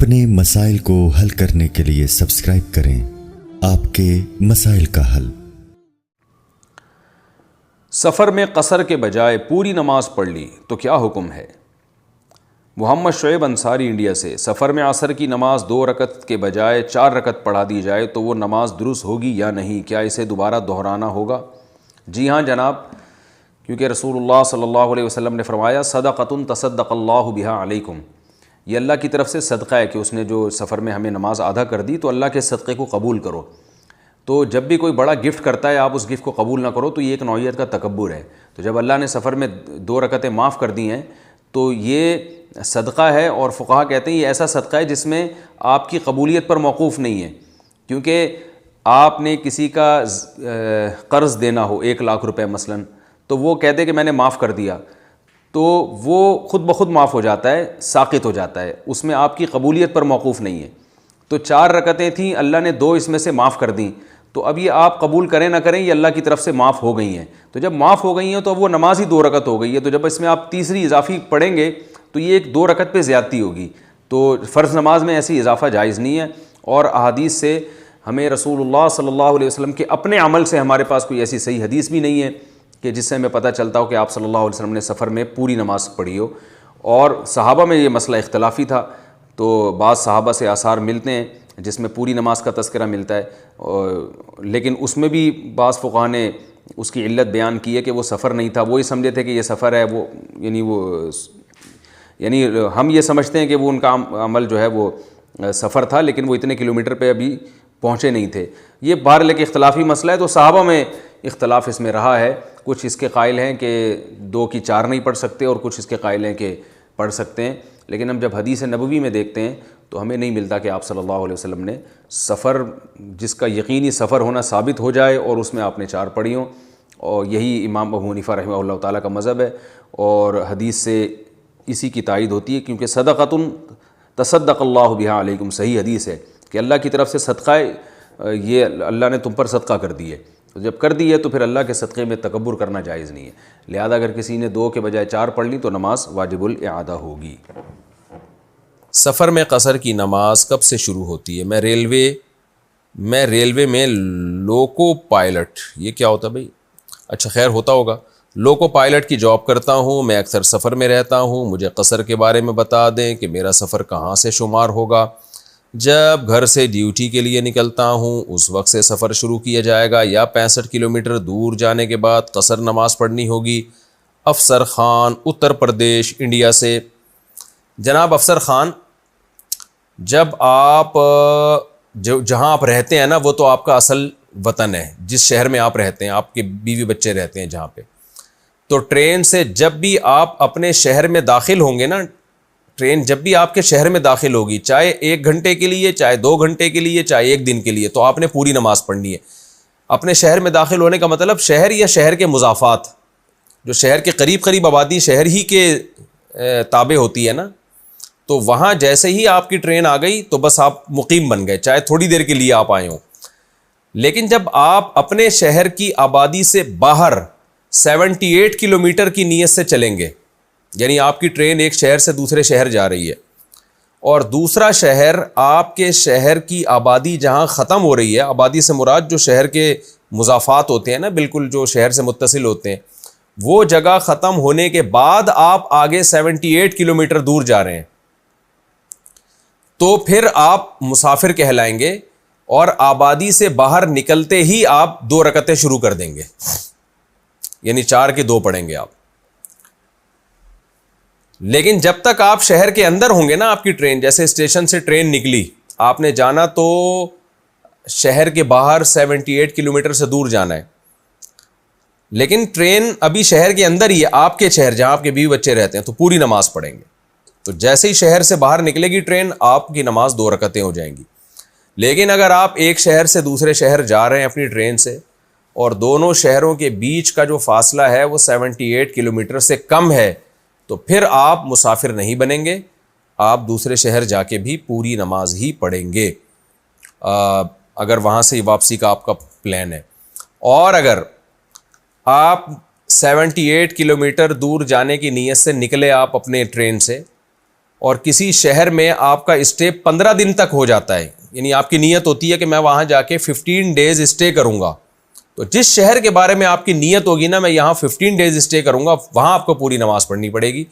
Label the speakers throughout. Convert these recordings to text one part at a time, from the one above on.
Speaker 1: اپنے مسائل کو حل کرنے کے لیے سبسکرائب کریں آپ کے مسائل کا حل۔
Speaker 2: سفر میں قصر کے بجائے پوری نماز پڑھ لی تو کیا حکم ہے؟ محمد شعیب انصاری انڈیا سے، سفر میں عصر کی نماز 2 رکعت کے بجائے 4 رکعت پڑھا دی جائے تو وہ نماز درست ہوگی یا نہیں؟ کیا اسے دوبارہ دہرانا ہوگا؟ جی ہاں جناب، کیونکہ رسول اللہ صلی اللہ علیہ وسلم نے فرمایا صدقۃ تصدق اللہ بہا علیکم، یہ اللہ کی طرف سے صدقہ ہے کہ اس نے جو سفر میں ہمیں نماز آدھا کر دی تو اللہ کے صدقے کو قبول کرو۔ تو جب بھی کوئی بڑا گفٹ کرتا ہے آپ اس گفٹ کو قبول نہ کرو تو یہ ایک نوعیت کا تکبر ہے۔ تو جب اللہ نے سفر میں 2 رکعتیں معاف کر دی ہیں تو یہ صدقہ ہے، اور فقہا کہتے ہیں یہ ایسا صدقہ ہے جس میں آپ کی قبولیت پر موقوف نہیں ہے، کیونکہ آپ نے کسی کا قرض دینا ہو 1 لاکھ روپے مثلا، تو وہ کہتے کہ میں نے معاف کر دیا تو وہ خود بخود معاف ہو جاتا ہے، ساقط ہو جاتا ہے، اس میں آپ کی قبولیت پر موقوف نہیں ہے۔ تو 4 رکعتیں تھیں، اللہ نے 2 اس میں سے معاف کر دیں، تو اب یہ آپ قبول کریں نہ کریں یہ اللہ کی طرف سے معاف ہو گئی ہیں۔ تو جب معاف ہو گئی ہیں تو اب وہ نماز ہی 2 رکعت ہو گئی ہے، تو جب اس میں آپ تیسری اضافی پڑھیں گے تو یہ ایک 2 رکعت پہ زیادتی ہوگی۔ تو فرض نماز میں ایسی اضافہ جائز نہیں ہے، اور احادیث سے ہمیں رسول اللہ صلی اللہ علیہ وسلم کے اپنے عمل سے ہمارے پاس کوئی ایسی صحیح حدیث بھی نہیں ہے کہ جس سے ہمیں پتہ چلتا ہو کہ آپ صلی اللہ علیہ وسلم نے سفر میں پوری نماز پڑھی ہو۔ اور صحابہ میں یہ مسئلہ اختلافی تھا، تو بعض صحابہ سے آثار ملتے ہیں جس میں پوری نماز کا تذکرہ ملتا ہے، لیکن اس میں بھی بعض فقہا نے اس کی علت بیان کی ہے کہ وہ سفر نہیں تھا، وہی سمجھے تھے کہ یہ سفر ہے، وہ یعنی ہم یہ سمجھتے ہیں کہ وہ ان کا عمل جو ہے وہ سفر تھا، لیکن وہ اتنے کلومیٹر پہ ابھی پہنچے نہیں تھے۔ یہ بہرحال ایک اختلافی مسئلہ ہے، تو صحابہ میں اختلاف اس میں رہا ہے، کچھ اس کے قائل ہیں کہ 2 کی 4 نہیں پڑھ سکتے، اور کچھ اس کے قائل ہیں کہ پڑھ سکتے ہیں، لیکن ہم جب حدیث نبوی میں دیکھتے ہیں تو ہمیں نہیں ملتا کہ آپ صلی اللہ علیہ وسلم نے سفر جس کا یقینی سفر ہونا ثابت ہو جائے اور اس میں آپ نے 4 پڑھی ہوں، اور یہی امام ابو حنیفہ رحمہ اللہ تعالیٰ کا مذہب ہے، اور حدیث سے اسی کی تائید ہوتی ہے، کیونکہ صدقۃ تصدق اللہ بہا علیکم، صحیح حدیث ہے کہ اللہ کی طرف سے صدقہ ہے، یہ اللہ نے تم پر صدقہ کر دی ہے، تو جب کر دی ہے تو پھر اللہ کے صدقے میں تکبر کرنا جائز نہیں ہے، لہذا اگر کسی نے 2 کے بجائے 4 پڑھ لی تو نماز واجب الاعادہ ہوگی۔
Speaker 3: سفر میں قصر کی نماز کب سے شروع ہوتی ہے؟ میں ریلوے میں لوکو پائلٹ، یہ کیا ہوتا ہے بھائی؟ اچھا خیر ہوتا ہوگا، لوکو پائلٹ کی جاب کرتا ہوں، میں اکثر سفر میں رہتا ہوں، مجھے قصر کے بارے میں بتا دیں کہ میرا سفر کہاں سے شمار ہوگا؟ جب گھر سے ڈیوٹی کے لیے نکلتا ہوں اس وقت سے سفر شروع کیا جائے گا، یا 65 کلومیٹر دور جانے کے بعد قصر نماز پڑھنی ہوگی؟ افسر خان اتر پردیش انڈیا سے۔ جناب افسر خان، جب آپ جہاں آپ رہتے ہیں نا وہ تو آپ کا اصل وطن ہے، جس شہر میں آپ رہتے ہیں، آپ کے بیوی بچے رہتے ہیں جہاں پہ، تو ٹرین سے جب بھی آپ اپنے شہر میں داخل ہوں گے نا، ٹرین جب بھی آپ کے شہر میں داخل ہوگی، چاہے 1 گھنٹے کے لیے، چاہے 2 گھنٹے کے لیے، چاہے 1 دن کے لیے، تو آپ نے پوری نماز پڑھنی ہے۔ اپنے شہر میں داخل ہونے کا مطلب شہر یا شہر کے مضافات، جو شہر کے قریب قریب آبادی شہر ہی کے تابع ہوتی ہے نا، تو وہاں جیسے ہی آپ کی ٹرین آ گئی تو بس آپ مقیم بن گئے، چاہے تھوڑی دیر کے لیے آپ آئے ہوں۔ لیکن جب آپ اپنے شہر کی آبادی سے باہر 78 کلومیٹر کی نیت سے چلیں گے، یعنی آپ کی ٹرین ایک شہر سے دوسرے شہر جا رہی ہے، اور دوسرا شہر آپ کے شہر کی آبادی جہاں ختم ہو رہی ہے، آبادی سے مراد جو شہر کے مضافات ہوتے ہیں نا، بالکل جو شہر سے متصل ہوتے ہیں، وہ جگہ ختم ہونے کے بعد آپ آگے 78 کلومیٹر دور جا رہے ہیں، تو پھر آپ مسافر کہلائیں گے، اور آبادی سے باہر نکلتے ہی آپ 2 رکعتیں شروع کر دیں گے، یعنی 4 کے 2 پڑھیں گے آپ۔ لیکن جب تک آپ شہر کے اندر ہوں گے نا، آپ کی ٹرین جیسے اسٹیشن سے ٹرین نکلی، آپ نے جانا تو شہر کے باہر 78 کلومیٹر سے دور جانا ہے، لیکن ٹرین ابھی شہر کے اندر ہی ہے، آپ کے شہر جہاں آپ کے بیوی بچے رہتے ہیں، تو پوری نماز پڑھیں گے۔ تو جیسے ہی شہر سے باہر نکلے گی ٹرین، آپ کی نماز 2 رکعتیں ہو جائیں گی۔ لیکن اگر آپ ایک شہر سے دوسرے شہر جا رہے ہیں اپنی ٹرین سے، اور دونوں شہروں کے بیچ کا جو فاصلہ ہے وہ 78 کلومیٹر سے کم ہے، تو پھر آپ مسافر نہیں بنیں گے، آپ دوسرے شہر جا کے بھی پوری نماز ہی پڑھیں گے، اگر وہاں سے واپسی کا آپ کا پلان ہے۔ اور اگر آپ 78 کلومیٹر دور جانے کی نیت سے نکلے آپ اپنے ٹرین سے، اور کسی شہر میں آپ کا اسٹے 15 دن تک ہو جاتا ہے، یعنی آپ کی نیت ہوتی ہے کہ میں وہاں جا کے 15 ڈیز اسٹے کروں گا، تو جس شہر کے بارے میں آپ کی نیت ہوگی نا میں یہاں 15 ڈیز اسٹے کروں گا، وہاں آپ کو پوری نماز پڑھنی پڑے گی.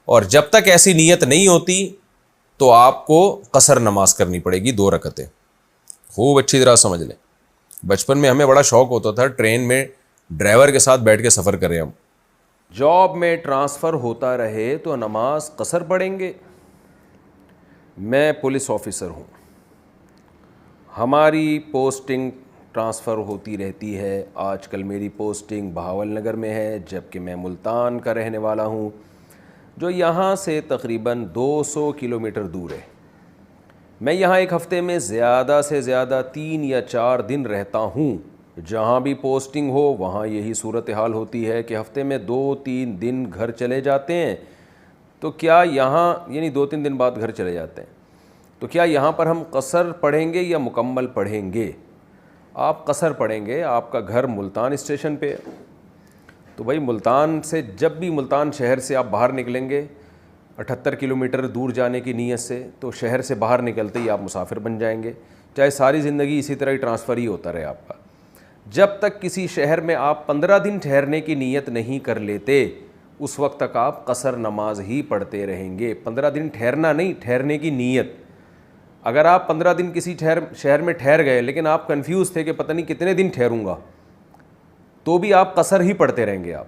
Speaker 3: اور جب تک ایسی نیت نہیں ہوتی تو آپ کو قصر نماز کرنی پڑے گی 2 رکعتیں. خوب اچھی طرح سمجھ لیں. بچپن میں ہمیں بڑا شوق ہوتا تھا ٹرین میں ڈرائیور کے ساتھ بیٹھ کے سفر کریں ہم.
Speaker 2: جاب میں ٹرانسفر ہوتا رہے تو نماز قصر پڑھیں گے. میں پولیس آفیسر ہوں، ہماری پوسٹنگ ٹرانسفر ہوتی رہتی ہے. آج کل میری پوسٹنگ بہاول نگر میں ہے، جبکہ میں ملتان کا رہنے والا ہوں، جو یہاں سے تقریباً 200 کلومیٹر دور ہے. میں یہاں ایک ہفتے میں زیادہ سے زیادہ 3 یا 4 دن رہتا ہوں. جہاں بھی پوسٹنگ ہو وہاں یہی صورتحال ہوتی ہے کہ ہفتے میں 2-3 دن گھر چلے جاتے ہیں. تو کیا یہاں یعنی 2-3 دن بعد گھر چلے جاتے ہیں، تو کیا یہاں پر ہم قصر پڑھیں گے یا مکمل پڑھیں گے؟ آپ قصر پڑھیں گے. آپ کا گھر ملتان اسٹیشن پہ ہے، تو بھائی ملتان سے جب بھی ملتان شہر سے آپ باہر نکلیں گے 78 کلومیٹر دور جانے کی نیت سے، تو شہر سے باہر نکلتے ہی آپ مسافر بن جائیں گے. چاہے ساری زندگی اسی طرح ہی ٹرانسفر ہی ہوتا رہے آپ کا. جب تک کسی شہر میں آپ 15 دن ٹھہرنے کی نیت نہیں کر لیتے اس وقت تک آپ قصر نماز ہی پڑھتے رہیں گے. 15 دن ٹھہرنا نہیں، ٹھہرنے کی نیت. اگر آپ 15 دن کسی شہر میں ٹھہر گئے لیکن آپ کنفیوز تھے کہ پتہ نہیں کتنے دن ٹھہروں گا، تو بھی آپ قصر ہی پڑھتے رہیں گے. آپ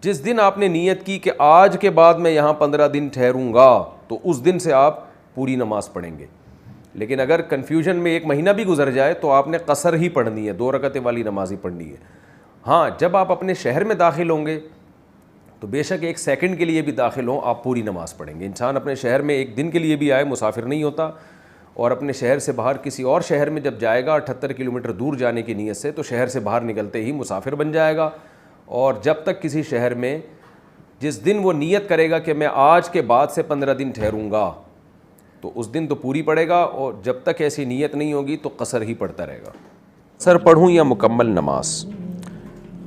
Speaker 2: جس دن آپ نے نیت کی کہ آج کے بعد میں یہاں 15 دن ٹھہروں گا تو اس دن سے آپ پوری نماز پڑھیں گے. لیکن اگر کنفیوژن میں 1 مہینہ بھی گزر جائے تو آپ نے قصر ہی پڑھنی ہے، 2 رکعتیں والی نماز ہی پڑھنی ہے. ہاں جب آپ اپنے شہر میں داخل ہوں گے تو بے شک 1 سیکنڈ کے لیے بھی داخل ہوں آپ پوری نماز پڑھیں گے. انسان اپنے شہر میں 1 دن کے لیے بھی آئے مسافر نہیں ہوتا، اور اپنے شہر سے باہر کسی اور شہر میں جب جائے گا 78 کلومیٹر دور جانے کی نیت سے تو شہر سے باہر نکلتے ہی مسافر بن جائے گا. اور جب تک کسی شہر میں جس دن وہ نیت کرے گا کہ میں آج کے بعد سے 15 دن ٹھہروں گا تو اس دن تو پوری پڑے گا، اور جب تک ایسی نیت نہیں ہوگی تو قصر ہی پڑھتا رہے گا.
Speaker 3: قصر پڑھوں یا مکمل نماز؟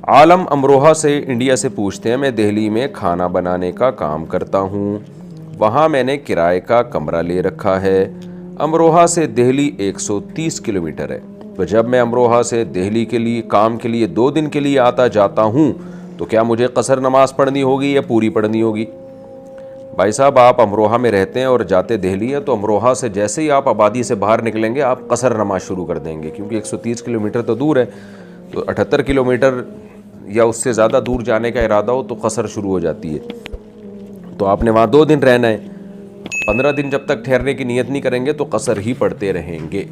Speaker 3: عالم امروہہ سے انڈیا سے پوچھتے ہیں، میں دہلی میں کھانا بنانے کا کام کرتا ہوں، وہاں میں نے کرائے کا کمرہ لے رکھا ہے. امروہہ سے دہلی 130 کلومیٹر ہے، تو جب میں امروہہ سے دہلی کے لیے کام کے لیے 2 دن کے لیے آتا جاتا ہوں تو کیا مجھے قصر نماز پڑھنی ہوگی یا پوری پڑھنی ہوگی؟ بھائی صاحب آپ امروہہ میں رہتے ہیں اور جاتے دہلی ہیں، تو امروہہ سے جیسے ہی آپ آبادی سے باہر نکلیں گے آپ قصر نماز شروع کر دیں گے، کیونکہ 130 کلومیٹر تو دور ہے. تو 78 کلومیٹر یا اس سے زیادہ دور جانے کا ارادہ ہو تو قصر شروع ہو جاتی ہے. تو آپ نے وہاں 2 دن رہنا ہے. 15 دن جب تک ٹھہرنے کی نیت نہیں کریں گے تو قصر ہی پڑھتے رہیں گے.